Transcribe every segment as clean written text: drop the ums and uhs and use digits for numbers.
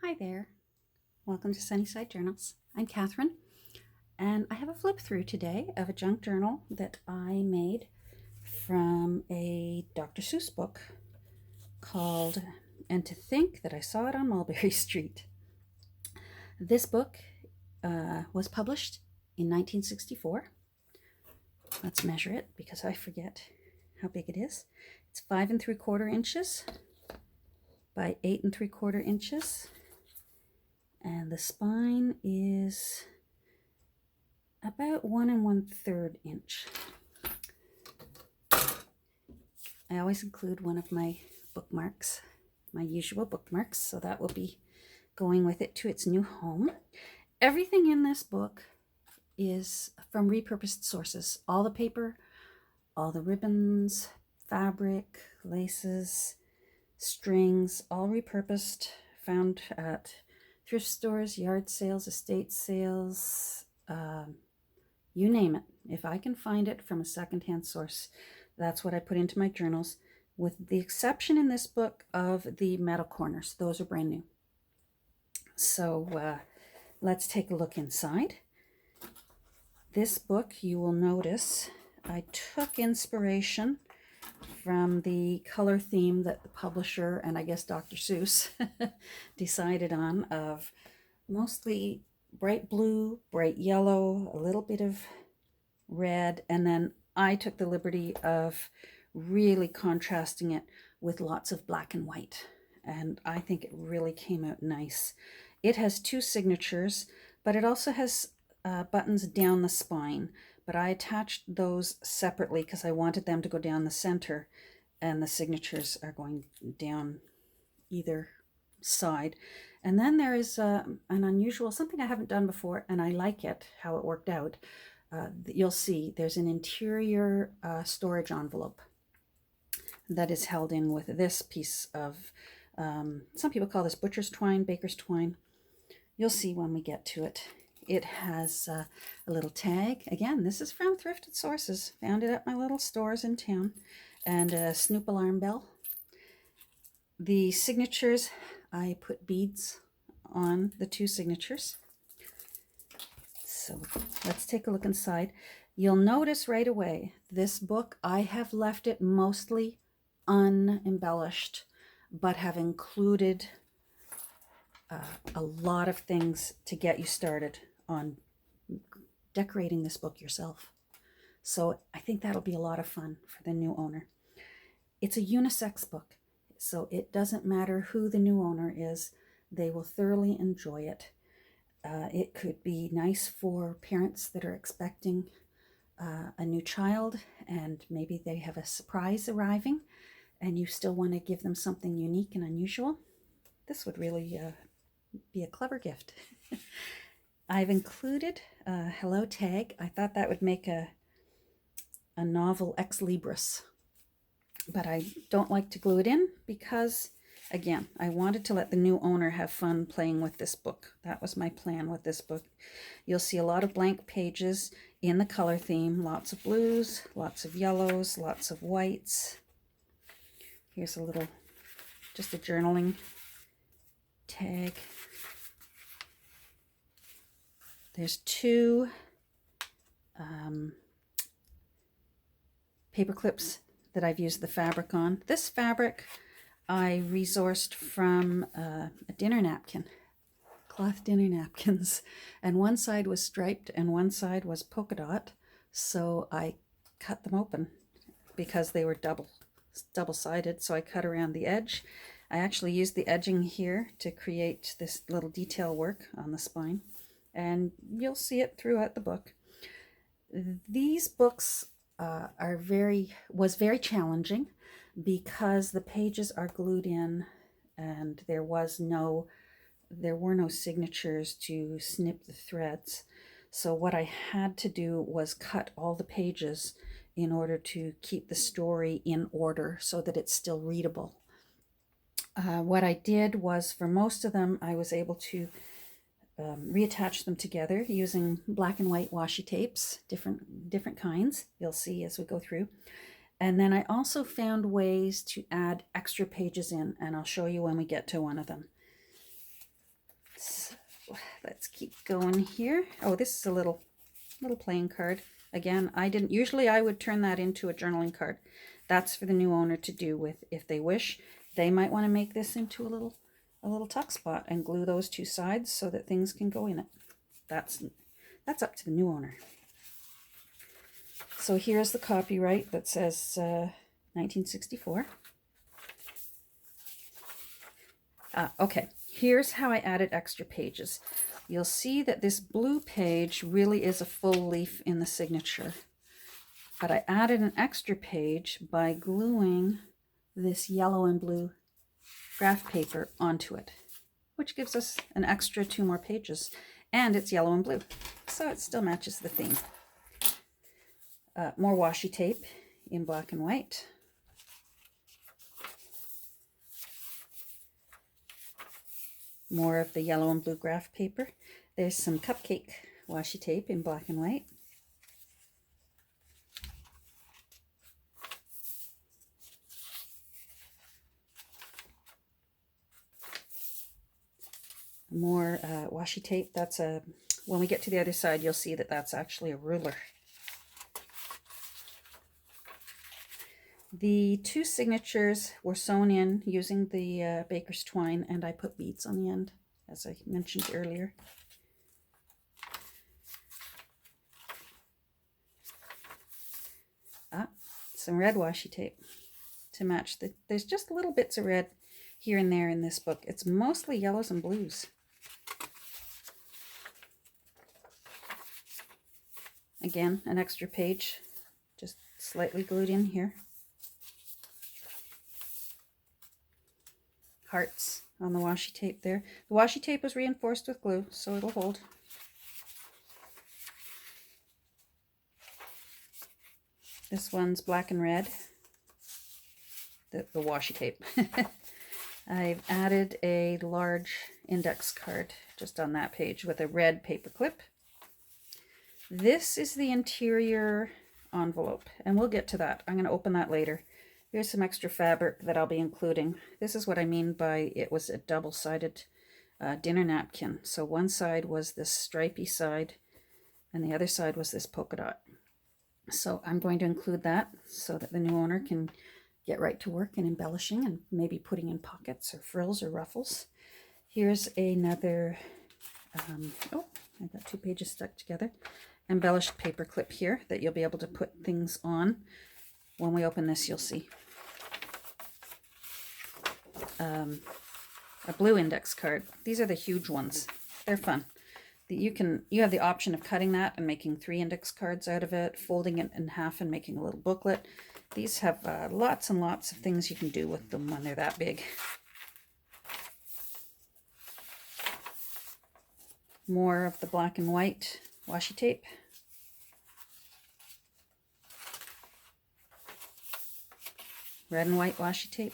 Hi there. Welcome to Sunnyside Journals. I'm Catherine, and I have a flip through today of a junk journal that I made from a Dr. Seuss book called And to Think That I Saw It on Mulberry Street. This book was published in 1964. Let's measure it because I forget how big it is. It's 5 3/4 inches by 8 3/4 inches. And the spine is about 1 1/3 inch. I always include one of my bookmarks, my usual bookmarks, so that will be going with it to its new home. Everything in this book is from repurposed sources. All the paper, all the ribbons, fabric, laces, strings, all repurposed, found at thrift stores, yard sales, estate sales, you name it. If I can find it from a secondhand source, that's what I put into my journals, with the exception in this book of the metal corners. Those are brand new. So let's take a look inside. This book, you will notice, I took inspiration from the color theme that the publisher and I guess Dr. Seuss decided on, of mostly bright blue, bright yellow, a little bit of red, and then I took the liberty of really contrasting it with lots of black and white, and I think it really came out nice. It has 2 signatures, but it also has buttons down the spine, but I attached those separately because I wanted them to go down the center, and the signatures are going down either side. And then there is an unusual, something I haven't done before, and I like it, how it worked out. You'll see there's an interior storage envelope that is held in with this piece of, some people call this butcher's twine, baker's twine. You'll see when we get to it. It has a little tag. Again, this is from thrifted sources. Found it at my little stores in town. And a Snoop alarm bell. The signatures, I put beads on the 2 signatures. So let's take a look inside. You'll notice right away, this book, I have left it mostly unembellished, but have included a lot of things to get you started on decorating this book yourself. So I think that'll be a lot of fun for the new owner. It's a unisex book, so it doesn't matter who the new owner is, they will thoroughly enjoy it. It could be nice for parents that are expecting a new child, and maybe they have a surprise arriving and you still want to give them something unique and unusual. This would really be a clever gift. I've included a hello tag. I thought that would make a novel ex libris, but I don't like to glue it in because, again, I wanted to let the new owner have fun playing with this book. That was my plan with this book. You'll see a lot of blank pages in the color theme, lots of blues, lots of yellows, lots of whites. Here's a little, just a journaling tag. There's 2 paper clips that I've used the fabric on. This fabric I resourced from a dinner napkin, cloth dinner napkins, and one side was striped and one side was polka dot, so I cut them open because they were double-sided, so I cut around the edge. I actually used the edging here to create this little detail work on the spine, and you'll see it throughout the book. These books was very challenging because the pages are glued in and there were no signatures to snip the threads. So what I had to do was cut all the pages in order to keep the story in order so that it's still readable. What I did was, for most of them, I was able to reattach them together using black and white washi tapes, different kinds, you'll see as we go through. And then I also found ways to add extra pages in, and I'll show you when we get to one of them. Let's keep going here. Oh, this is a little playing card. Again, usually I would turn that into a journaling card. That's for the new owner to do with if they wish. They might want to make this into a little tuck spot and glue those two sides so that things can go in it. That's up to the new owner. So here's the copyright that says 1964. Okay, here's how I added extra pages. You'll see that this blue page really is a full leaf in the signature. But I added an extra page by gluing this yellow and blue graph paper onto it, which gives us an extra 2 more pages. And it's yellow and blue, so it still matches the theme. More washi tape in black and white. More of the yellow and blue graph paper. There's some cupcake washi tape in black and white. More washi tape. That's when we get to the other side, you'll see that that's actually a ruler. The 2 signatures were sewn in using the baker's twine, and I put beads on the end, as I mentioned earlier. Some red washi tape to match there's just little bits of red here and there in this book. It's mostly yellows and blues. Again, an extra page, just slightly glued in here. Hearts on the washi tape there. The washi tape was reinforced with glue, so it'll hold. This one's black and red, the washi tape. I've added a large index card just on that page with a red paper clip. This is the interior envelope, and we'll get to that. I'm going to open that later. Here's some extra fabric that I'll be including. This is what I mean by it was a double-sided dinner napkin. So one side was this stripy side, and the other side was this polka dot. So I'm going to include that so that the new owner can get right to work in embellishing and maybe putting in pockets or frills or ruffles. Here's another, oh, I got 2 pages stuck together. Embellished paper clip here that you'll be able to put things on. When we open this, you'll see. A blue index card. These are the huge ones. They're fun. You have the option of cutting that and making 3 index cards out of it, folding it in half and making a little booklet. These have lots and lots of things you can do with them when they're that big. More of the black and white washi tape. Red and white washi tape.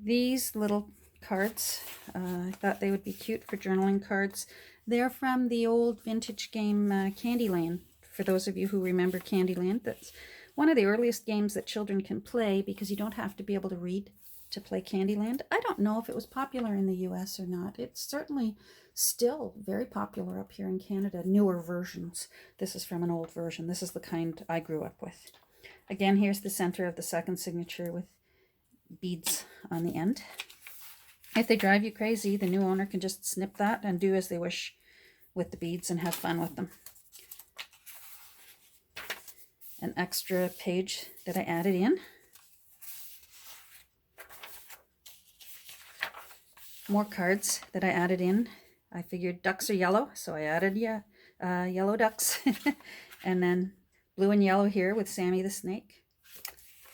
These little cards, I thought they would be cute for journaling cards. They're from the old vintage game Candyland. For those of you who remember Candyland, that's one of the earliest games that children can play because you don't have to be able to read to play Candyland. I don't know if it was popular in the US or not. It's certainly still very popular up here in Canada. Newer versions. This is from an old version. This is the kind I grew up with. Again, here's the center of the second signature with beads on the end. If they drive you crazy, the new owner can just snip that and do as they wish with the beads and have fun with them. An extra page that I added in. More cards that I added in. I figured ducks are yellow, so I added yellow ducks. And then blue and yellow here with Sammy the Snake.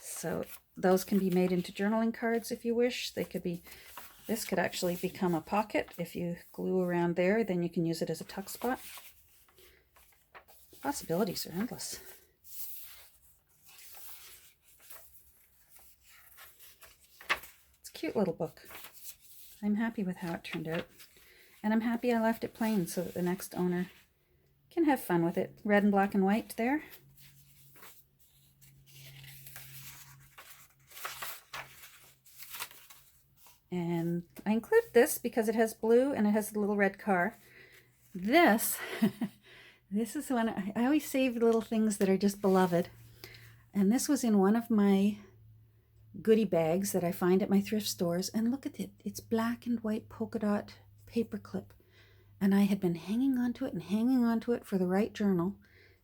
So those can be made into journaling cards if you wish. They could be, this could actually become a pocket. If you glue around there, then you can use it as a tuck spot. Possibilities are endless. It's a cute little book. I'm happy with how it turned out. And I'm happy I left it plain so that the next owner can have fun with it. Red and black and white there. And I include this because it has blue and it has a little red car. This, this is one, I always save little things that are just beloved. And this was in one of my goodie bags that I find at my thrift stores. And look at it, it's black and white polka dot paper clip. And I had been hanging onto it and hanging onto it for the right journal.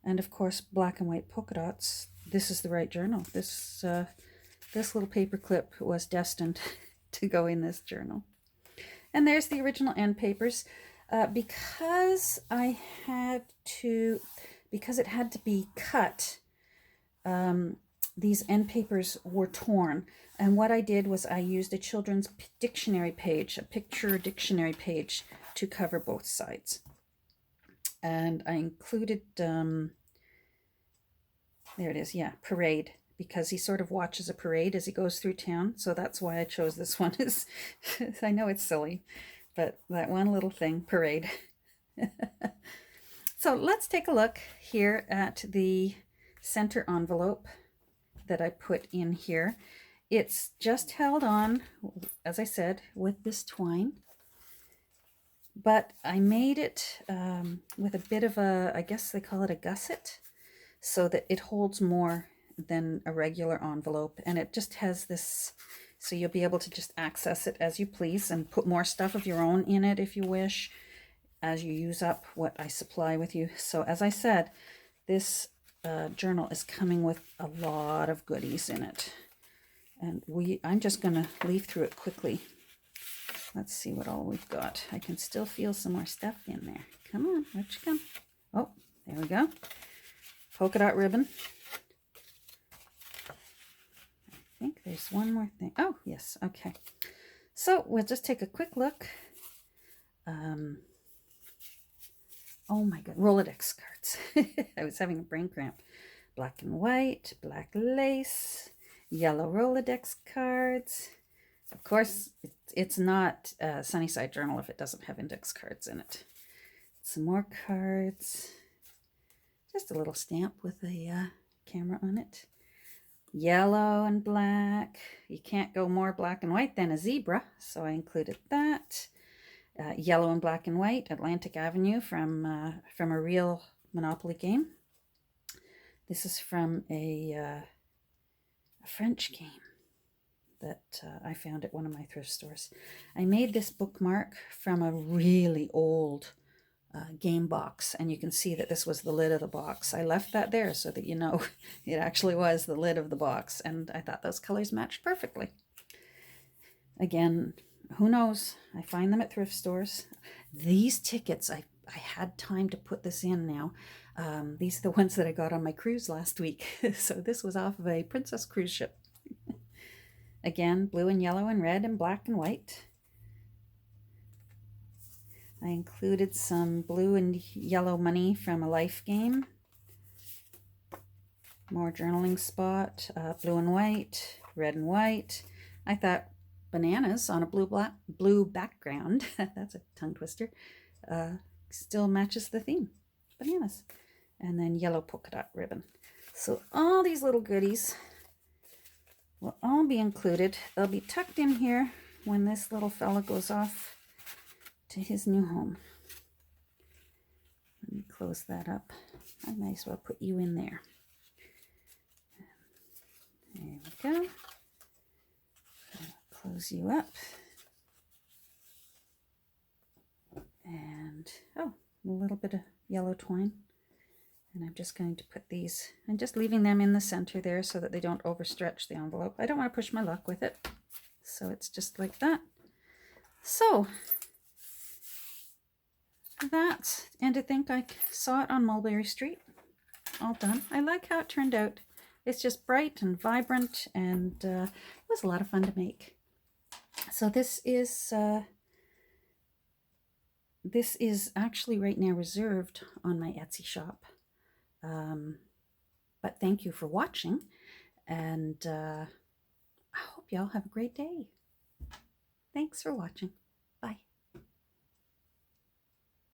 And of course, black and white polka dots, this is the right journal. This little paper clip was destined to go in this journal. And there's the original end papers. Because it had to be cut, these end papers were torn. And what I did was I used a children's dictionary page, a picture dictionary page, to cover both sides. And I included, there it is, yeah, parade, because he sort of watches a parade as he goes through town. So that's why I chose this one. I know it's silly, but that one little thing, parade. So let's take a look here at the center envelope that I put in here. It's just held on, as I said, with this twine. But I made it with a bit of a, I guess they call it a gusset, so that it holds more than a regular envelope. And it just has this, so you'll be able to just access it as you please and put more stuff of your own in it if you wish, as you use up what I supply with you. So as I said, this journal is coming with a lot of goodies in it. And I'm just going to leaf through it quickly. Let's see what all we've got. I can still feel some more stuff in there. Come on, where'd you come? Oh, there we go. Polka dot ribbon. I think there's one more thing. Oh, yes, okay. So we'll just take a quick look. Oh my God, Rolodex cards. I was having a brain cramp. Black and white, black lace, yellow Rolodex cards. Of course, it's not a Sunnyside journal if it doesn't have index cards in it. Some more cards. Just a little stamp with a camera on it. Yellow and black. You can't go more black and white than a zebra, so I included that. Yellow and black and white, Atlantic Avenue from a real Monopoly game. This is from a French game that I found at one of my thrift stores. I made this bookmark from a really old game box, and you can see that this was the lid of the box. I left that there so that you know it actually was the lid of the box, and I thought those colors matched perfectly. Again, who knows? I find them at thrift stores. These tickets, I had time to put this in now. These are the ones that I got on my cruise last week. So this was off of a Princess cruise ship. Again, blue and yellow and red and black and white. I included some blue and yellow money from a life game. More journaling spot, blue and white, red and white. I thought bananas on a blue background, that's a tongue twister, still matches the theme, bananas. And then yellow polka dot ribbon. So all these little goodies will all be included. They'll be tucked in here when this little fella goes off to his new home. Let me close that up. I might as well put you in there. There we go. Close you up. And, oh, a little bit of yellow twine. And I'm just going to put these, I'm just leaving them in the center there so that they don't overstretch the envelope. I don't want to push my luck with it. So it's just like that. So that's, and to think I saw it on Mulberry Street. All done. I like how it turned out. It's just bright and vibrant, and it was a lot of fun to make. So this is actually right now reserved on my Etsy shop. But thank you for watching, and I hope y'all have a great day. Thanks for watching.